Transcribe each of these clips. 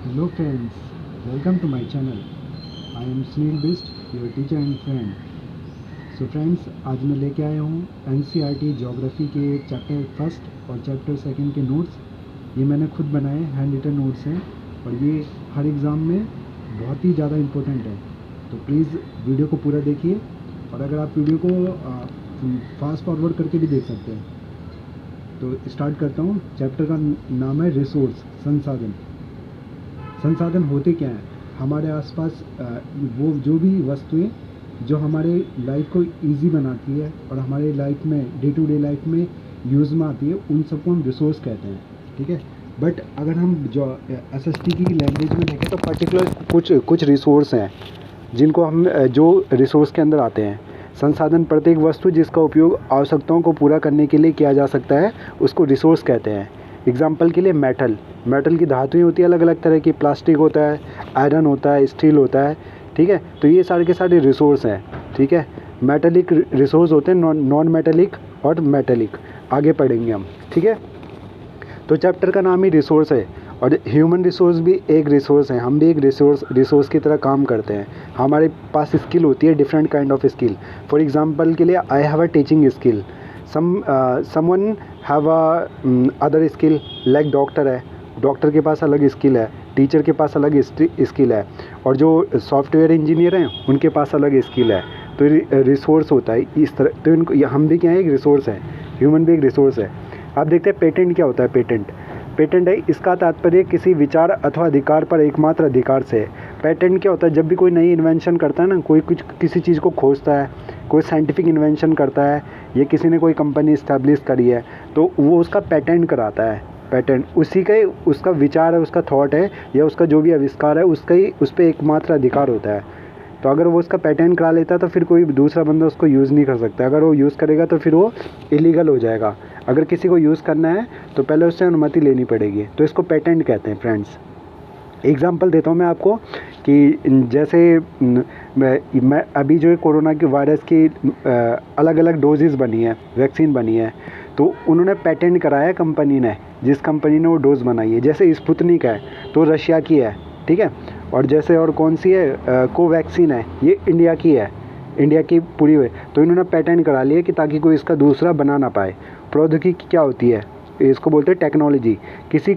Hello friends, welcome to my channel. I am Sunil Bist, your teacher and friend. So friends, आज मैं लेके आया हूँ NCERT geography के चैप्टर फर्स्ट और चैप्टर सेकंड के नोट्स। ये मैंने खुद बनाए, हैंड रिटन नोट्स हैं और ये हर एग्ज़ाम में बहुत ही ज़्यादा इम्पोर्टेंट है। तो प्लीज़ वीडियो को पूरा देखिए और अगर आप वीडियो को फास्ट फॉरवर्ड करके भी देख सकते हैं। तो स्टार्ट करता हूँ। चैप्टर का नाम है रिसोर्स, संसाधन। संसाधन होते क्या हैं? हमारे आसपास वो जो भी वस्तुएं जो हमारे लाइफ को इजी बनाती है और हमारे लाइफ में डे टू डे लाइफ में यूज़ में आती है, उन सबको हम रिसोर्स कहते हैं, ठीक है। बट अगर हम जो एसएसटी की लैंग्वेज में देखें तो पर्टिकुलर कुछ रिसोर्स हैं जिनको हम जो रिसोर्स के अंदर आते हैं। संसाधन प्रत्येक वस्तु जिसका उपयोग आवश्यकताओं को पूरा करने के लिए किया जा सकता है, उसको रिसोर्स कहते हैं। एग्जाम्पल के लिए मेटल की धातुएं होती है अलग अलग तरह की, प्लास्टिक होता है, आयरन होता है, स्टील होता है, ठीक है। तो ये सारे के सारे रिसोर्स हैं, ठीक है। मेटेलिक रिसोर्स होते हैं, नॉन मेटेलिक और मेटेलिक, आगे पढ़ेंगे हम, ठीक है। तो चैप्टर का नाम ही रिसोर्स है और ह्यूमन रिसोर्स भी एक रिसोर्स है। हम भी एक रिसोर्स की तरह काम करते हैं। हमारे पास स्किल होती है, different kind of skill. For example के लिए I have a teaching skill, someone have a other skill, like doctor है, डॉक्टर के पास अलग स्किल है, टीचर के पास अलग स्किल है, और जो सॉफ्टवेयर इंजीनियर हैं उनके पास अलग स्किल है। तो रिसोर्स होता है इस तरह। तो इनको हम भी क्या है, एक रिसोर्स है, ह्यूमन भी एक रिसोर्स है। आप देखते हैं पेटेंट क्या होता है। पेटेंट है, इसका तात्पर्य किसी विचार अथवा अधिकार पर एकमात्र अधिकार से है। पेटेंट क्या होता है? जब भी कोई नई इन्वेंशन करता है ना, कोई कुछ किसी चीज़ को खोजता है, कोई साइंटिफिक इन्वेंशन करता है, या किसी ने कोई कंपनी इस्टेब्लिश करी है, तो वो उसका पेटेंट कराता है। पेटेंट उसी का ही उसका विचार है, उसका थॉट है, या उसका जो भी आविष्कार है उसका ही उस पर एकमात्र अधिकार होता है। तो अगर वो उसका पेटेंट करा लेता है तो फिर कोई दूसरा बंदा उसको यूज़ नहीं कर सकता। अगर वो यूज़ करेगा तो फिर वो इलीगल हो जाएगा। अगर किसी को यूज़ करना है तो पहले उससे अनुमति लेनी पड़ेगी, तो इसको पेटेंट कहते हैं फ्रेंड्स। एग्जाम्पल देता हूँ मैं आपको कि जैसे मैं अभी जो है कोरोना की वायरस की अलग अलग डोजेज़ बनी है, वैक्सीन बनी है, तो उन्होंने पेटेंट कराया कंपनी ने, जिस कंपनी ने वो डोज़ बनाई है। जैसे स्पुतनिक है तो रशिया की है, ठीक है। और जैसे और कौन सी है, कोवैक्सीन है, ये इंडिया की है, इंडिया की पूरी हुई। तो इन्होंने पेटेंट करा लिया कि ताकि कोई इसका दूसरा बना ना पाए। प्रौद्योगिकी क्या होती है? इसको बोलते हैं टेक्नोलॉजी। किसी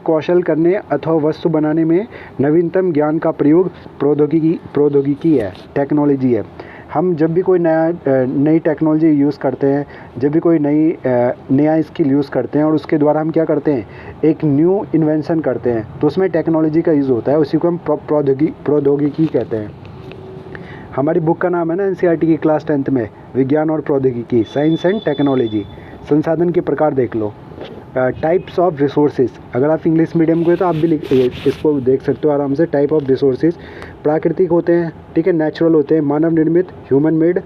कौशल करने अथवा वस्तु बनाने में नवीनतम ज्ञान का प्रयोग प्रौद्योगिकी है, टेक्नोलॉजी है। हम जब भी कोई नई टेक्नोलॉजी यूज़ करते हैं, जब भी कोई नया स्किल यूज़ करते हैं और उसके द्वारा हम क्या करते हैं, एक न्यू इन्वेंशन करते हैं, तो उसमें टेक्नोलॉजी का यूज़ होता है। उसी को हम प्रौद्योगिकी कहते हैं। हमारी बुक का नाम है ना एनसीईआरटी की क्लास 10th में, विज्ञान और प्रौद्योगिकी, साइंस एंड टेक्नोलॉजी। संसाधन के प्रकार देख लो, टाइप्स ऑफ रिसोर्सेज। अगर आप इंग्लिश मीडियम को है तो आप भी इसको देख सकते हो आराम से। टाइप ऑफ रिसोर्सेज प्राकृतिक होते हैं, ठीक है, नेचुरल होते हैं, मानव निर्मित, ह्यूमन मेड,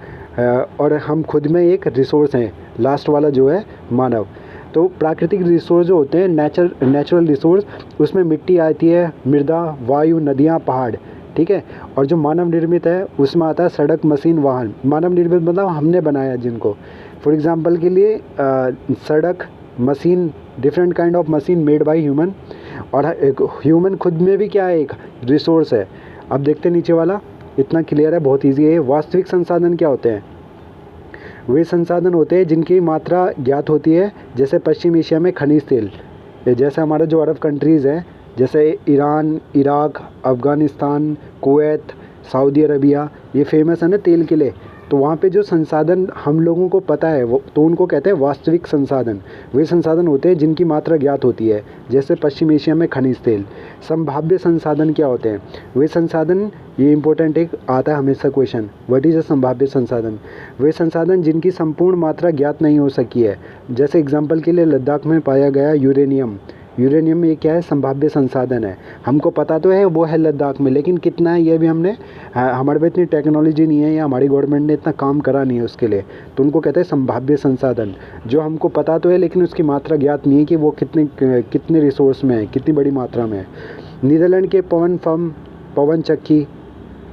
और हम खुद में एक रिसोर्स हैं, लास्ट वाला जो है मानव। तो प्राकृतिक रिसोर्स जो होते हैं, नेचुरल रिसोर्स, उसमें मिट्टी आती है, मृदा, वायु, नदियाँ, पहाड़, ठीक है। और जो मानव निर्मित है उसमें आता है सड़क, मशीन, वाहन। मानव निर्मित मतलब हमने बनाया जिनको। फॉर एग्जांपल के लिए सड़क, machine, different kind of machine made by human. और एक ह्यूमन खुद में भी क्या है, एक रिसोर्स है। अब देखते हैं नीचे वाला, इतना क्लियर है, बहुत ईजी है। वास्तविक संसाधन क्या होते हैं? वे संसाधन होते हैं जिनकी मात्रा ज्ञात होती है, जैसे पश्चिम एशिया में खनिज तेल, जैसे हमारे जो अरब कंट्रीज़ हैं, जैसे Iran, Iraq, Afghanistan, Kuwait, Saudi Arabia, ये फेमस है ना तेल के लिए। तो वहाँ पे जो संसाधन हम लोगों को पता है वो, तो उनको कहते हैं वास्तविक संसाधन। वे संसाधन होते हैं जिनकी मात्रा ज्ञात होती है, जैसे पश्चिम एशिया में खनिज तेल। संभाव्य संसाधन क्या होते हैं? वे संसाधन, ये इंपॉर्टेंट एक आता है हमेशा क्वेश्चन, व्हाट इज़ अ संभाव्य संसाधन? वे संसाधन जिनकी संपूर्ण मात्रा ज्ञात नहीं हो सकी है। जैसे एग्जाम्पल के लिए लद्दाख में पाया गया यूरेनियम। यूरेनियम ये क्या है? संभाव्य संसाधन है। हमको पता तो है वो है लद्दाख में, लेकिन कितना है ये भी हमारे पास इतनी टेक्नोलॉजी नहीं है, या हमारी गवर्नमेंट ने इतना काम करा नहीं है उसके लिए, तो उनको कहते हैं संभाव्य संसाधन। जो हमको पता तो है लेकिन उसकी मात्रा ज्ञात नहीं है कि वो कितने रिसोर्स में है, कितनी बड़ी मात्रा में है। नीदरलैंड के पवन चक्की,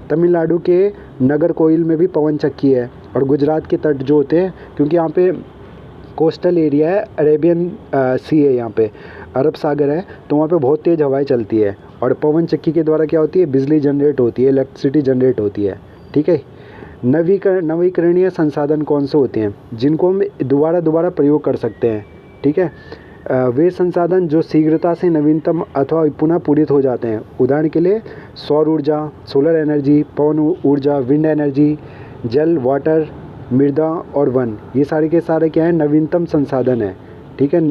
तमिलनाडु के नगर कोइल में भी पवन चक्की है, और गुजरात के तट जो होते हैं, क्योंकि यहाँ पे कोस्टल एरिया है, अरेबियन सी है यहाँ पे, अरब सागर है, तो वहाँ पे बहुत तेज़ हवाएं चलती है और पवन चक्की के द्वारा क्या होती है, बिजली जनरेट होती है, इलेक्ट्रिसिटी जनरेट होती है। ठीक है। नवीकरणीय संसाधन कौन से होते हैं जिनको हम दोबारा दोबारा प्रयोग कर सकते हैं? ठीक है। वे संसाधन जो शीघ्रता से नवीनतम अथवा पुनः पूरित हो जाते हैं। उदाहरण के लिए सौर ऊर्जा, सोलर एनर्जी, पवन ऊर्जा, विंड एनर्जी, जल, वाटर, मृदा और वन, ये सारे के सारे क्या है, नवीनतम संसाधन है। ठीक है।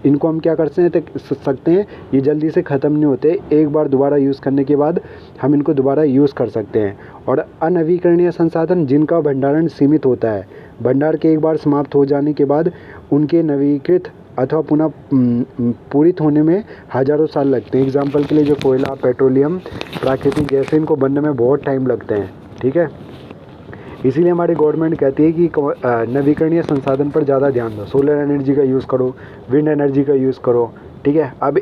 इनको हम क्या कर सकते हैं, ये जल्दी से ख़त्म नहीं होते, एक बार दोबारा यूज़ करने के बाद हम इनको दोबारा यूज़ कर सकते हैं। और अनवीकरणीय संसाधन जिनका भंडारण सीमित होता है, भंडार के एक बार समाप्त हो जाने के बाद उनके नवीकृत अथवा पुनः पूरित होने में हज़ारों साल लगते हैं। एग्जाम्पल के लिए जो कोयला, पेट्रोलियम, प्राकृतिक गैस, इनको बनने में बहुत टाइम लगते हैं। ठीक है। इसीलिए हमारी गवर्नमेंट कहती है कि नवीकरणीय संसाधन पर ज़्यादा ध्यान दो, सोलर एनर्जी का यूज़ करो, विंड एनर्जी का यूज़ करो। ठीक है। अब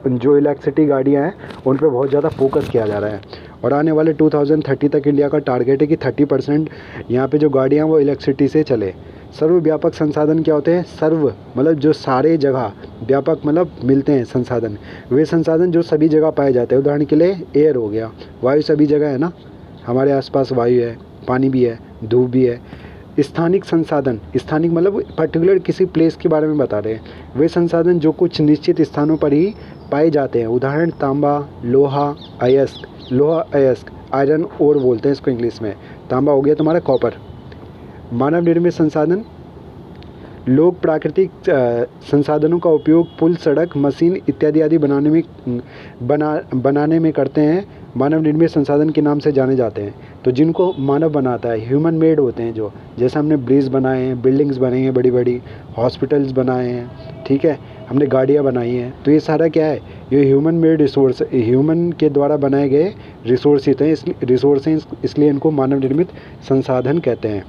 जो इलेक्ट्रिसिटी गाड़ियाँ हैं उन पर बहुत ज़्यादा फोकस किया जा रहा है और आने वाले 2030 तक इंडिया का टारगेट है कि 30% यहाँ पे जो गाड़ियाँ वो इलेक्ट्रिसिटी से चले। सर्वव्यापक संसाधन क्या होते हैं? सर्व मतलब जो सारे जगह, व्यापक मतलब मिलते हैं संसाधन, वे संसाधन जो सभी जगह पाए जाते हैं। उदाहरण के लिए एयर हो गया, वायु सभी जगह है ना, हमारे आसपास वायु है, पानी भी है, धूप भी है। स्थानिक संसाधन, स्थानिक मतलब पर्टिकुलर किसी प्लेस के बारे में बता रहे हैं, वे संसाधन जो कुछ निश्चित स्थानों पर ही पाए जाते हैं। उदाहरण तांबा, लोहा, अयस्क, आयरन ओर बोलते हैं इसको इंग्लिश में। तांबा हो गया तुम्हारा कॉपर। मानव निर्मित संसाधन, लोग प्राकृतिक संसाधनों का उपयोग पुल, सड़क, मशीन इत्यादि आदि बनाने में करते हैं, मानव निर्मित संसाधन के नाम से जाने जाते हैं। तो जिनको मानव बनाता है, ह्यूमन मेड होते हैं, जो जैसे हमने ब्रिज बनाए हैं, बिल्डिंग्स बनाई हैं बड़ी बड़ी, हॉस्पिटल्स बनाए हैं, ठीक है, हमने गाड़ियाँ बनाई हैं, तो ये सारा क्या है, ये ह्यूमन मेड रिसोर्स, ह्यूमन के द्वारा बनाए गए रिसोर्सेज हैं, इसलिए इनको मानव निर्मित संसाधन कहते हैं।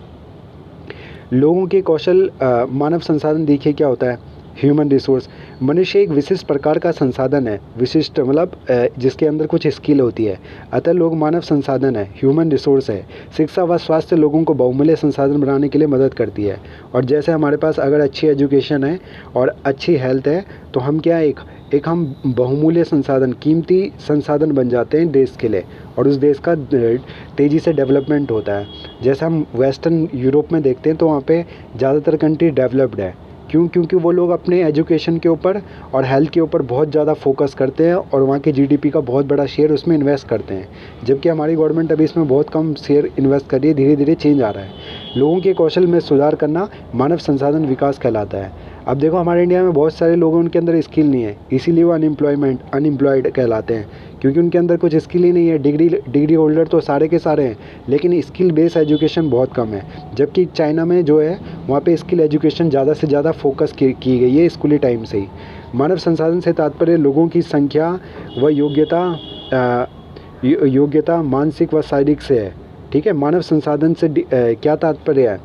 लोगों के कौशल, मानव संसाधन देखिए क्या होता है, ह्यूमन रिसोर्स। मनुष्य एक विशिष्ट प्रकार का संसाधन है, विशिष्ट मतलब जिसके अंदर कुछ स्किल होती है, अतः लोग मानव संसाधन है, ह्यूमन रिसोर्स है। शिक्षा व स्वास्थ्य लोगों को बहुमूल्य संसाधन बनाने के लिए मदद करती है। और जैसे हमारे पास अगर अच्छी एजुकेशन है और अच्छी हेल्थ है तो हम क्या एक हम बहुमूल्य संसाधन, कीमती संसाधन बन जाते हैं देश के लिए, और उस देश का तेज़ी से डेवलपमेंट होता है। जैसे हम वेस्टर्न यूरोप में देखते हैं तो वहाँ पे ज़्यादातर कंट्री डेवलप्ड है। क्यों? क्योंकि वो लोग अपने एजुकेशन के ऊपर और हेल्थ के ऊपर बहुत ज़्यादा फोकस करते हैं और वहाँ के जीडीपी का बहुत बड़ा शेयर उसमें इन्वेस्ट करते हैं, जबकि हमारी गवर्नमेंट अभी इसमें बहुत कम शेयर इन्वेस्ट कर रही है। धीरे धीरे चेंज आ रहा है। लोगों के कौशल में सुधार करना मानव संसाधन विकास कहलाता है। अब देखो हमारे इंडिया में बहुत सारे लोग हैं, उनके अंदर स्किल नहीं है, इसीलिए वो अनएम्प्लॉयड कहलाते हैं, क्योंकि उनके अंदर कुछ स्किल ही नहीं है। डिग्री होल्डर तो सारे के सारे हैं, लेकिन स्किल बेस्ड एजुकेशन बहुत कम है। जबकि चाइना में जो है वहाँ पे स्किल एजुकेशन ज़्यादा से ज़्यादा फोकस की गई है स्कूली टाइम से ही। मानव संसाधन से तात्पर्य लोगों की संख्या व योग्यता मानसिक व शारीरिक से है। ठीक है। मानव संसाधन से क्या तात्पर्य है?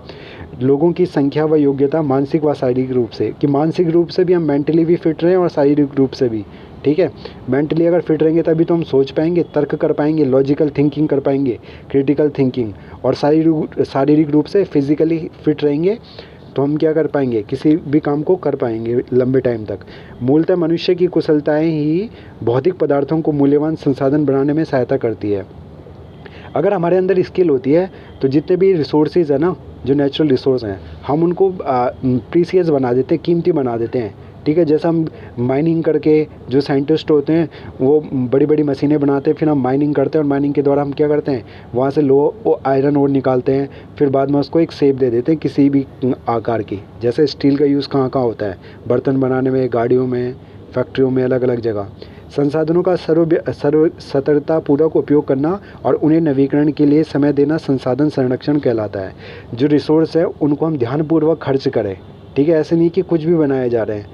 लोगों की संख्या व योग्यता मानसिक व शारीरिक रूप से, कि मानसिक रूप से भी हम मेंटली भी फिट रहें और शारीरिक रूप से भी। ठीक है। मेंटली अगर फिट रहेंगे तभी तो हम सोच पाएंगे, तर्क कर पाएंगे, लॉजिकल थिंकिंग कर पाएंगे, क्रिटिकल थिंकिंग, और शारीरिक रूप से फिजिकली फिट रहेंगे तो हम क्या कर पाएंगे, किसी भी काम को कर पाएंगे लंबे टाइम तक। मूलतः मनुष्य की कुशलताएं ही भौतिक पदार्थों को मूल्यवान संसाधन बनाने में सहायता करती है। अगर हमारे अंदर स्किल होती है तो जितने भी रिसोर्सेज है ना, जो नेचुरल रिसोर्स हैं, हम उनको प्रीसियस बना देते हैं, कीमती बना देते हैं। ठीक है। जैसे हम माइनिंग करके, जो साइंटिस्ट होते हैं वो बड़ी बड़ी मशीनें बनाते हैं, फिर हम माइनिंग करते हैं और माइनिंग के द्वारा हम क्या करते हैं, वहाँ से आयरन ओर निकालते हैं, फिर बाद में उसको एक शेप दे देते हैं किसी भी आकार की। जैसे स्टील का यूज़ कहाँ कहाँ होता है, बर्तन बनाने में, गाड़ियों में, फैक्ट्रियों में, अलग अलग जगह। संसाधनों का सतर्कतापूर्वक उपयोग करना और उन्हें नवीकरण के लिए समय देना संसाधन संरक्षण कहलाता है। जो रिसोर्स है उनको हम ध्यानपूर्वक खर्च करें। ठीक है। ऐसे नहीं कि कुछ भी बनाए जा रहे हैं,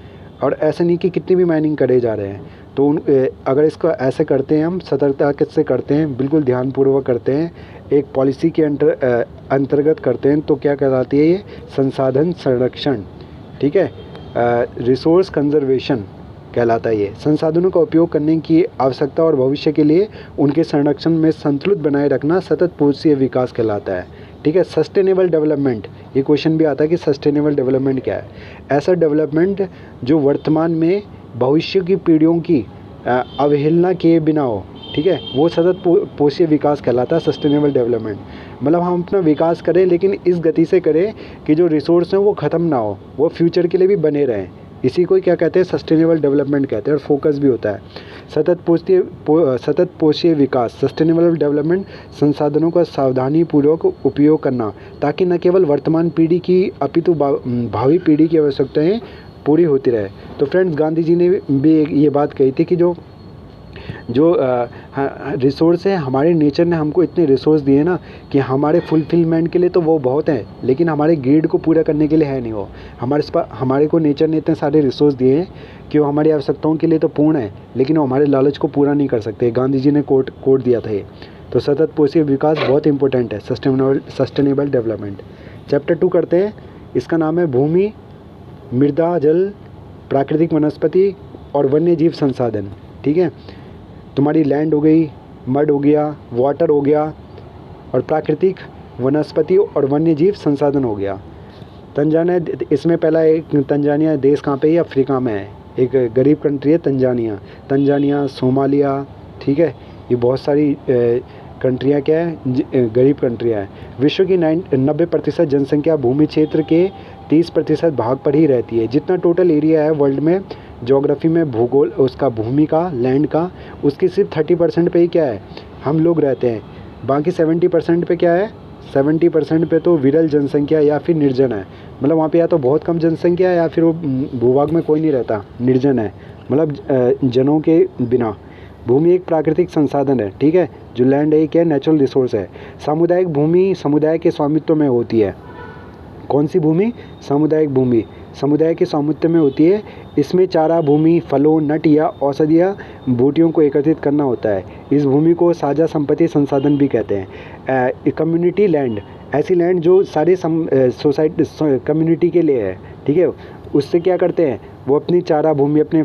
और ऐसे नहीं कि कितनी भी माइनिंग करे जा रहे हैं। तो अगर इसको ऐसे करते हैं, हम सतर्कता से करते हैं, बिल्कुल ध्यानपूर्वक करते हैं, एक पॉलिसी के अंतर्गत करते हैं, तो क्या कहलाती है ये, संसाधन संरक्षण। ठीक है। रिसोर्स कंजर्वेशन कहलाता है ये। संसाधनों का उपयोग करने की आवश्यकता और भविष्य के लिए उनके संरक्षण में संतुलित बनाए रखना सतत पूर्वशीय विकास कहलाता है। ठीक है। सस्टेनेबल डेवलपमेंट, ये क्वेश्चन भी आता है कि सस्टेनेबल डेवलपमेंट क्या है। ऐसा डेवलपमेंट जो वर्तमान में भविष्य की पीढ़ियों की अवहेलना किए बिना हो, ठीक है, वो सतत पोषीय विकास कहलाता है सस्टेनेबल डेवलपमेंट। मतलब हम अपना विकास करें लेकिन इस गति से करें कि जो रिसोर्स हैं वो ख़त्म ना हो, वो फ्यूचर के लिए भी बने रहें। इसी को क्या कहते हैं, सस्टेनेबल डेवलपमेंट कहते हैं। और फोकस भी होता है सतत पोषीय विकास। सस्टेनेबल डेवलपमेंट संसाधनों का सावधानीपूर्वक उपयोग करना, ताकि न केवल वर्तमान पीढ़ी की अपितु भावी पीढ़ी की आवश्यकताएं पूरी होती रहे। तो फ्रेंड्स, गांधी जी ने भी ये बात कही थी कि जो रिसोर्स है, हमारे नेचर ने हमको इतने रिसोर्स दिए ना कि हमारे फुलफिलमेंट के लिए तो वो बहुत हैं, लेकिन हमारे ग्रीड को पूरा करने के लिए है नहीं वो। हमारे को नेचर ने इतने सारे रिसोर्स दिए हैं कि वो हमारी आवश्यकताओं के लिए तो पूर्ण है, लेकिन वो हमारे लालच को पूरा नहीं कर सकते। गांधी जी ने कोट दिया था ये। तो सतत पोषीय विकास बहुत इंपॉर्टेंट है, सस्टेनेबल डेवलपमेंट। चैप्टर 2 करते हैं। इसका नाम है भूमि, मृदा, जल, प्राकृतिक वनस्पति और वन्य जीव संसाधन। ठीक है, तुम्हारी लैंड हो गई, मड हो गया, वाटर हो गया, और प्राकृतिक वनस्पति और वन्य जीव संसाधन हो गया। तंजानिया, इसमें पहला एक तंजानिया देश कहाँ पे है, अफ्रीका में है। एक गरीब कंट्री है तंजानिया, सोमालिया, ठीक है। ये बहुत सारी कंट्रियाँ क्या है, गरीब कंट्रियाँ हैं। विश्व की 90% जनसंख्या भूमि क्षेत्र के 30% भाग पर ही रहती है। जितना टोटल एरिया है वर्ल्ड में, ज्योग्राफी में, भूगोल उसका, भूमि का, लैंड का, उसकी सिर्फ 30% पे ही क्या है, हम लोग रहते हैं। बाकी 70% पे क्या है, 70% पे तो विरल जनसंख्या या फिर निर्जन है। मतलब वहाँ पे या तो बहुत कम जनसंख्या है या फिर वो भूभाग में कोई नहीं रहता, निर्जन है, मतलब जनों के बिना। भूमि एक प्राकृतिक संसाधन है, ठीक है। जो लैंड है क्या, नेचुरल रिसोर्स है। सामुदायिक भूमि समुदाय के स्वामित्व में होती है। कौन सी भूमि, सामुदायिक भूमि समुदाय के स्वामित्व में होती है। इसमें चारा भूमि, फलों, नट या औषधिया बूटियों को एकत्रित करना होता है। इस भूमि को साझा संपत्ति संसाधन भी कहते हैं। कम्युनिटी लैंड, ऐसी लैंड जो सारे सोसाइटी कम्युनिटी के लिए है, ठीक है। उससे क्या करते हैं, वो अपनी चारा भूमि, अपने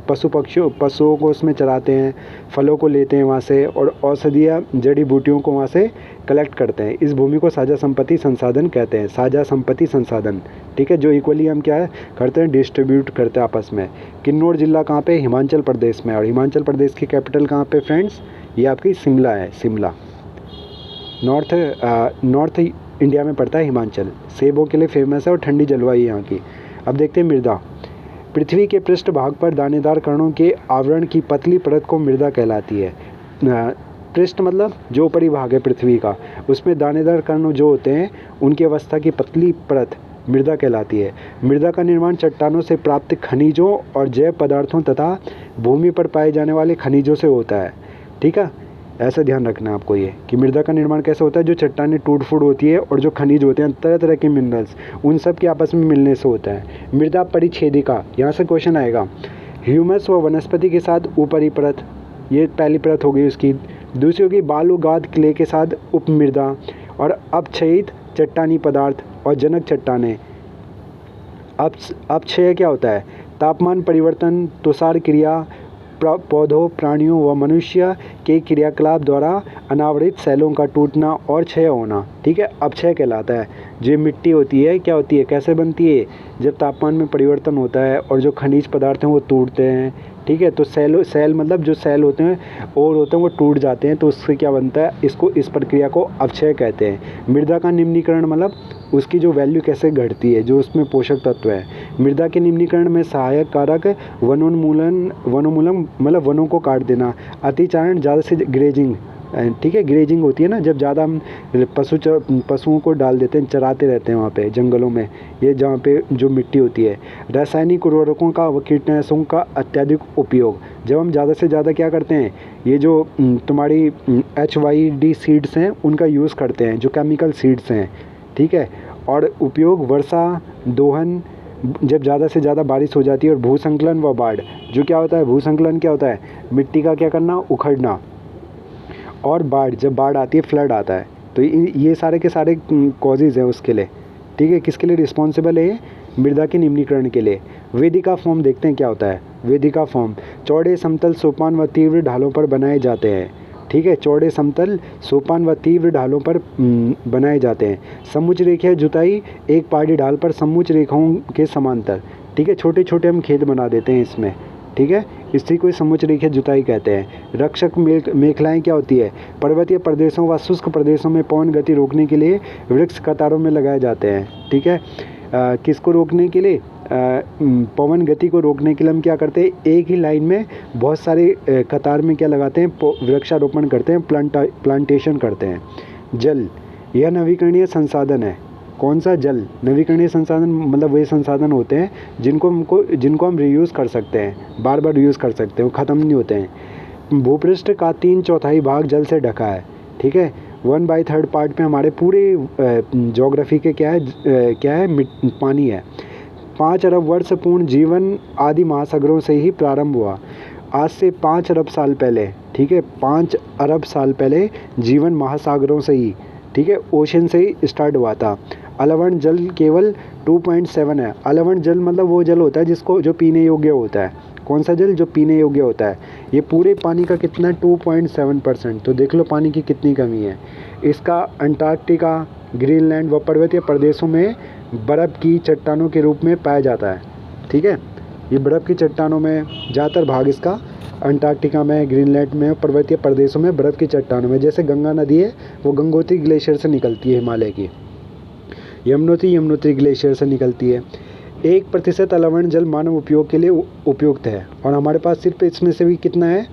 पशुओं को उसमें चराते हैं, फलों को लेते हैं वहाँ से, और औषधीय जड़ी बूटियों को वहाँ से कलेक्ट करते हैं। इस भूमि को साझा संपत्ति संसाधन कहते हैं, साझा संपत्ति संसाधन, ठीक है। जो इक्वली हम क्या है करते हैं, डिस्ट्रीब्यूट करते हैं आपस में। किन्नौर जिला कहाँ पे, हिमाचल प्रदेश में। और हिमाचल प्रदेश की कैपिटल कहाँ पे फ्रेंड्स, ये आपकी शिमला है। शिमला नॉर्थ इंडिया में पड़ता है हिमाचल। सेबों के लिए फेमस है और ठंडी जलवायु यहाँ की। अब देखते हैं मृदा। पृथ्वी के पृष्ठ भाग पर दानेदार कणों के आवरण की पतली परत को मृदा कहलाती है। पृष्ठ मतलब जो ऊपरी भाग है पृथ्वी का, उसमें दानेदार कण जो होते हैं उनकी अवस्था की पतली परत मृदा कहलाती है। मृदा का निर्माण चट्टानों से प्राप्त खनिजों और जैव पदार्थों तथा भूमि पर पाए जाने वाले खनिजों से होता है, ठीक है। ऐसा ध्यान रखना है आपको ये कि मृदा का निर्माण कैसे होता है, जो चट्टानें टूट फूट होती है और जो खनिज होते हैं, तरह तरह के मिनरल्स, उन सब के आपस में मिलने से होता है। मृदा परिच्छेदिका, यहाँ से क्वेश्चन आएगा। ह्यूमस व वनस्पति के साथ ऊपरी परत, ये पहली परत हो गई उसकी। दूसरी होगी बालू गाद क्ले के साथ उपमृदा, और अपक्षयित चट्टानी पदार्थ और जनक चट्टानें। अपक्षय क्या होता है, तापमान परिवर्तन, तुषार क्रिया, पौधों, प्राणियों व मनुष्य के क्रियाकलाप द्वारा अनावृत सेलों का टूटना और क्षय होना, ठीक है, अपक्षय कहलाता है। जो मिट्टी होती है क्या होती है, कैसे बनती है, जब तापमान में परिवर्तन होता है और जो खनिज पदार्थ हैं वो टूटते हैं, ठीक है। तो सेल मतलब जो सेल होते हैं और होते हैं वो टूट जाते हैं, तो उससे क्या बनता है, इस प्रक्रिया को अपक्षय कहते हैं। मृदा का निम्नीकरण मतलब उसकी जो वैल्यू कैसे घटती है, जो उसमें पोषक तत्व है। मृदा के निम्नीकरण में सहायक कारक वनोन्मूलन मतलब वनों को काट देना, अतिचारण, ज़्यादा से ग्रेजिंग, ठीक है। ग्रेजिंग होती है ना, जब ज़्यादा हम पशुओं को डाल देते हैं, चराते रहते हैं वहाँ पे जंगलों में, ये जहाँ पे जो मिट्टी होती है। रासायनिक उर्वरकों का व कीटनाशकों का अत्यधिक उपयोग, जब हम ज़्यादा से ज़्यादा क्या करते हैं, ये जो तुम्हारी HYD सीड्स हैं उनका यूज़ करते हैं, जो केमिकल सीड्स हैं, ठीक है। और उपयोग, वर्षा, दोहन, जब ज़्यादा से ज़्यादा बारिश हो जाती है। और भूसंकलन व बाढ़, जो क्या होता है, भूसंकलन क्या होता है, मिट्टी का क्या करना, उखड़ना। और बाढ़, जब बाढ़ आती है, फ्लड आता है, तो ये सारे के सारे कॉजेज़ हैं उसके लिए, ठीक है। किसके लिए रिस्पॉन्सिबल है, मृदा के निम्नीकरण के लिए। वेदिका फॉर्म देखते हैं क्या होता है। वेदिका फॉर्म चौड़े, समतल, सोपान व तीव्र ढालों पर बनाए जाते हैं, ठीक है। चौड़े समतल सोपान व तीव्र ढालों पर बनाए जाते हैं। समोच्च रेखा जुताई एक पहाड़ी ढाल पर समोच्च रेखाओं के समांतर, ठीक है। छोटे छोटे हम खेत बना देते हैं इसमें, ठीक है। इसी को समोच्च रेखा जुताई कहते हैं। रक्षक मेखलाएं क्या होती है? पर्वतीय प्रदेशों व शुष्क प्रदेशों में पवन गति रोकने के लिए वृक्ष कतारों में लगाए जाते हैं, ठीक है। किसको रोकने के लिए? पवन गति को रोकने के लिए हम क्या करते हैं, एक ही लाइन में बहुत सारे कतार में क्या लगाते हैं, वृक्षारोपण करते हैं, प्लांटेशन करते हैं। जल, यह नवीकरणीय संसाधन है। कौन सा? जल। नवीकरणीय संसाधन मतलब वे संसाधन होते हैं जिनको हम रीयूज़ कर सकते हैं, बार बार यूज़ कर सकते हैं, वो ख़त्म नहीं होते हैं। भूपृष्ठ का 3/4 भाग जल से ढका है, ठीक है। 1/3 पार्ट में हमारे पूरे ज्योग्राफी के क्या है, पानी है। 5 अरब वर्ष पूर्ण जीवन आदि महासागरों से ही प्रारंभ हुआ। आज से 5 अरब साल पहले, ठीक है, 5 अरब साल पहले जीवन महासागरों से ही, ठीक है, ओशन से ही स्टार्ट हुआ था। अलवण जल केवल 2.7 है। अलवण जल मतलब वो जल होता है जो पीने योग्य होता है। कौन सा जल? जो पीने योग्य होता है। ये पूरे पानी का कितना? 2.7%। तो देख लो पानी की कितनी कमी है। इसका अंटार्कटिका, ग्रीनलैंड व पर्वतीय प्रदेशों में बर्फ़ की चट्टानों के रूप में पाया जाता है, ठीक है। ये बर्फ़ की चट्टानों में ज़्यादातर भाग इसका अंटार्कटिका में, ग्रीनलैंड में, पर्वतीय प्रदेशों में बर्फ़ की चट्टानों में। जैसे गंगा नदी है वो गंगोत्री ग्लेशियर से निकलती है हिमालय की। यमुनोत्री ग्लेशियर से निकलती है। 1% अलवण जल मानव उपयोग के लिए उपयुक्त है और हमारे पास सिर्फ इसमें से भी कितना है,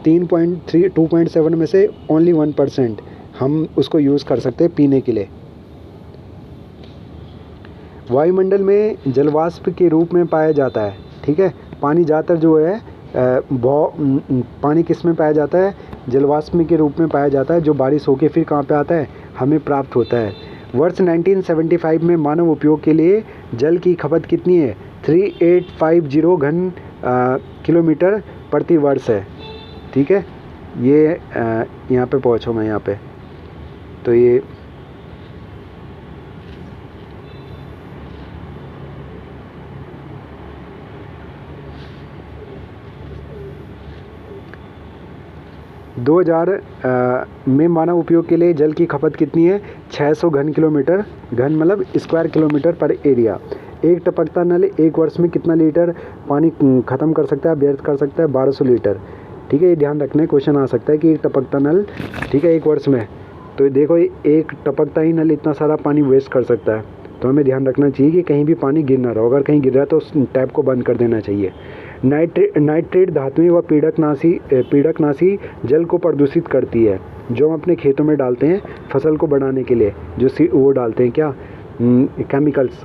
2.7 में से ओनली 1% हम उसको यूज़ कर सकते हैं पीने के लिए। वायुमंडल में जलवाष्प के रूप में पाया जाता है, ठीक है। पानी ज़्यादातर जो है पानी किस में पाया जाता है? जलवाष्प के रूप में पाया जाता है, जो बारिश होकर फिर कहाँ पे आता है, हमें प्राप्त होता है। वर्ष 1975 में मानव उपयोग के लिए जल की खपत कितनी है? 3850 घन किलोमीटर प्रति वर्ष है, ठीक है। ये यहाँ पे पहुँचो मैं यहाँ पे, तो ये दो हजार में मानव उपयोग के लिए जल की खपत कितनी है? 600 घन किलोमीटर, घन मतलब स्क्वायर किलोमीटर पर एरिया। एक टपकता नल एक वर्ष में कितना लीटर पानी ख़त्म कर सकता है, व्यर्थ कर सकता है? 1200 लीटर, ठीक है। ये ध्यान रखना, क्वेश्चन आ सकता है कि एक टपकता नल, ठीक है, एक वर्ष में। तो देखो एक टपकता ही नल इतना सारा पानी वेस्ट कर सकता है, तो हमें ध्यान रखना चाहिए कि कहीं भी पानी गिर ना रहा। अगर कहीं गिर रहा है तो उस टैप को बंद कर देना चाहिए। नाइट्रेट धातुएं व पीड़कनाशी जल को प्रदूषित करती है, जो हम अपने खेतों में डालते हैं फसल को बढ़ाने के लिए, जो वो डालते हैं क्या, केमिकल्स।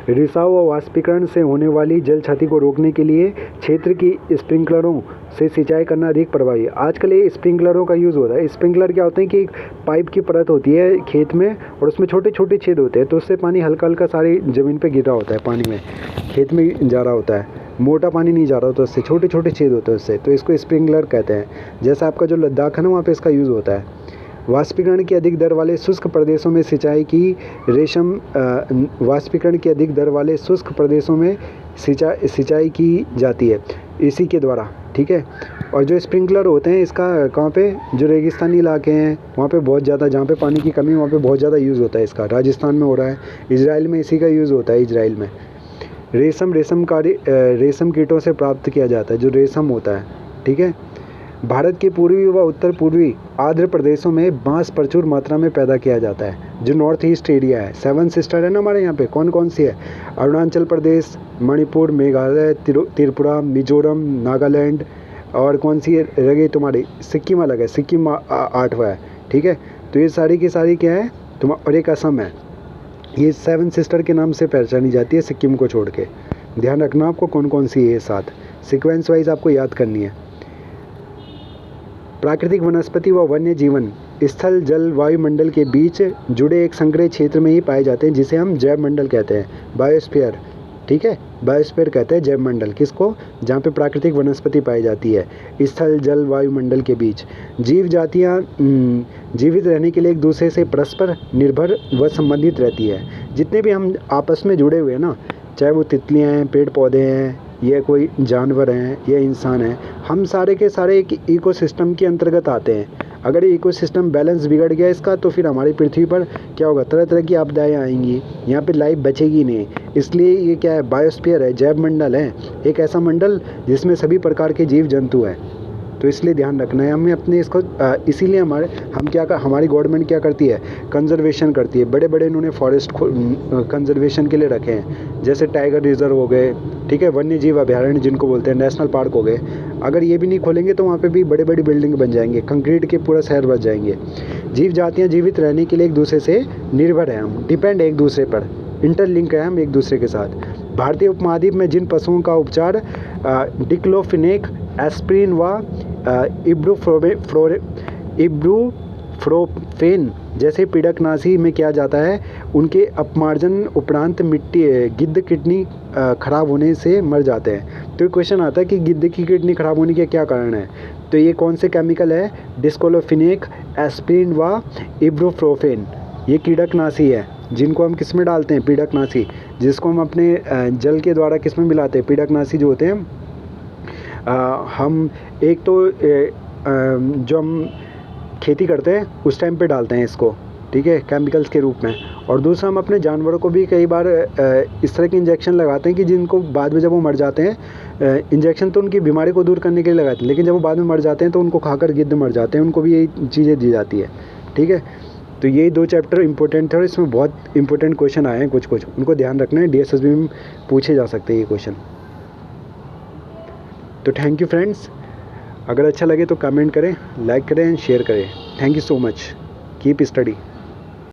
रिसाव व वाष्पीकरण से होने वाली जल क्षति को रोकने के लिए क्षेत्र की स्प्रिंकलरों से सिंचाई करना अधिक प्रभावी है। आजकल ये स्प्रिंकलरों का यूज़ होता है। स्प्रिंकलर क्या होते हैं कि एक पाइप की परत होती है खेत में और उसमें छोटे छोटे छेद होते हैं, तो उससे पानी हल्का हल्का सारी ज़मीन पे गिर रहा होता है, पानी में खेत में जा रहा होता है, मोटा पानी नहीं जा रहा होता, उससे छोटे छोटे छेद होते हैं उससे, तो इसको स्प्रिंकलर कहते हैं। जैसा आपका जो लद्दाख है ना, वहाँ पर इसका यूज़ होता है। वाष्पीकरण की अधिक दर वाले शुष्क प्रदेशों में वाष्पीकरण की अधिक दर वाले शुष्क प्रदेशों में सिंचाई की जाती है इसी के द्वारा, ठीक है। और जो स्प्रिंकलर होते हैं इसका कहाँ पे, जो रेगिस्तानी इलाके हैं वहाँ पे बहुत ज़्यादा, जहाँ पे पानी की कमी वहाँ पे बहुत ज़्यादा यूज़ होता है इसका। राजस्थान में हो रहा है, इजराइल में इसी का यूज़ होता है। इजराइल में रेशम कीटों से प्राप्त किया जाता है, जो रेशम होता है, ठीक है। भारत के पूर्वी व उत्तर पूर्वी आर्द्र प्रदेशों में बांस प्रचुर मात्रा में पैदा किया जाता है, जो नॉर्थ ईस्ट एरिया है। 7 सिस्टर है ना हमारे यहाँ पे, कौन कौन सी है? अरुणाचल प्रदेश, मणिपुर, मेघालय, त्रिपुरा, मिजोरम, नागालैंड, और कौन सी रह गई तुम्हारी? सिक्किम अलग है, सिक्किम 8वां है, ठीक है। तो ये सारी की सारी क्या है और एक असम है। ये 7 सिस्टर के नाम से पहचानी जाती है सिक्किम को छोड़ के। ध्यान रखना आपको कौन कौन सी है, 7 सीक्वेंस वाइज आपको याद करनी है। प्राकृतिक वनस्पति व वन्य जीवन स्थल जल वायुमंडल के बीच जुड़े एक संग्रह क्षेत्र में ही पाए जाते हैं, जिसे हम जैव मंडल कहते हैं, बायोस्फीयर, ठीक है। बायोस्फीयर कहते हैं जैव मंडल किसको? जहाँ पे प्राकृतिक वनस्पति पाई जाती है स्थल जल वायुमंडल के बीच। जीव जातियाँ जीवित रहने के लिए एक दूसरे से परस्पर निर्भर व संबंधित रहती है। जितने भी हम आपस में जुड़े हुए हैं ना, चाहे वो तितलियाँ हैं, पेड़ पौधे हैं, ये कोई जानवर हैं, ये इंसान हैं, हम सारे के सारे एक इकोसिस्टम के अंतर्गत आते हैं। अगर ये इकोसिस्टम बैलेंस बिगड़ गया इसका, तो फिर हमारी पृथ्वी पर क्या होगा, तरह तरह की आपदाएं आएंगी, यहाँ पे लाइफ बचेगी नहीं। इसलिए ये क्या है, बायोस्फीयर है, जैव मंडल है, एक ऐसा मंडल जिसमें सभी प्रकार के जीव जंतु हैं। तो इसलिए ध्यान रखना है हमें अपने इसको, इसीलिए हमारी गवर्नमेंट क्या करती है, कंजर्वेशन करती है। बड़े बड़े इन्होंने फॉरेस्ट कंजर्वेशन के लिए रखे हैं, जैसे टाइगर रिजर्व हो गए, ठीक है, वन्य जीव अभयारण्य जिनको बोलते हैं, नेशनल पार्क हो गए। अगर ये भी नहीं खोलेंगे तो वहाँ पे भी बड़े बड़ी बिल्डिंग बन जाएंगे, कंक्रीट के पूरा शहर बन जाएंगे। जीव जातियाँ जीवित रहने के लिए एक दूसरे से निर्भर हैं, हम डिपेंड है एक दूसरे पर, इंटरलिंक है हम एक दूसरे के साथ। भारतीय उपमहाद्वीप में जिन पशुओं का उपचार डिक्लोफिनेक, एस्प्रिन व इब्रुफ्रोफेन जैसे पीड़कनाशी में किया जाता है, उनके अपमार्जन उपरांत गिद्ध किडनी खराब होने से मर जाते हैं। तो क्वेश्चन आता है कि गिद्ध की किडनी खराब होने के क्या कारण है, तो ये कौन से केमिकल है, डिस्क्लोफिनेक, एस्प्रिन व इब्रुफ्रोफेन। ये कीड़कनाशी है जिनको हम किस में डालते हैं, पीड़कनाशी, जिसको हम अपने जल के द्वारा किस में मिलाते हैं, पीड़कनाशी जो होते हैं। हम एक तो जो हम खेती करते हैं उस टाइम पे डालते हैं इसको, ठीक है, केमिकल्स के रूप में। और दूसरा, हम अपने जानवरों को भी कई बार इस तरह के इंजेक्शन लगाते हैं कि जिनको बाद में जब वो मर जाते हैं, इंजेक्शन तो उनकी बीमारी को दूर करने के लिए लगाते हैं, लेकिन जब वो बाद में मर जाते हैं तो उनको खाकर गिद्ध मर जाते हैं, उनको भी यही चीज़ें दी जाती है, ठीक है। तो यही 2 चैप्टर इंपॉर्टेंट थे और इसमें बहुत इंपॉर्टेंट क्वेश्चन आए हैं, कुछ उनको ध्यान रखना है, DSSB में पूछे जा सकते हैं ये क्वेश्चन। तो थैंक यू फ्रेंड्स, अगर अच्छा लगे तो कमेंट करें, लाइक करें एंड शेयर करें। Thank you so much, keep study.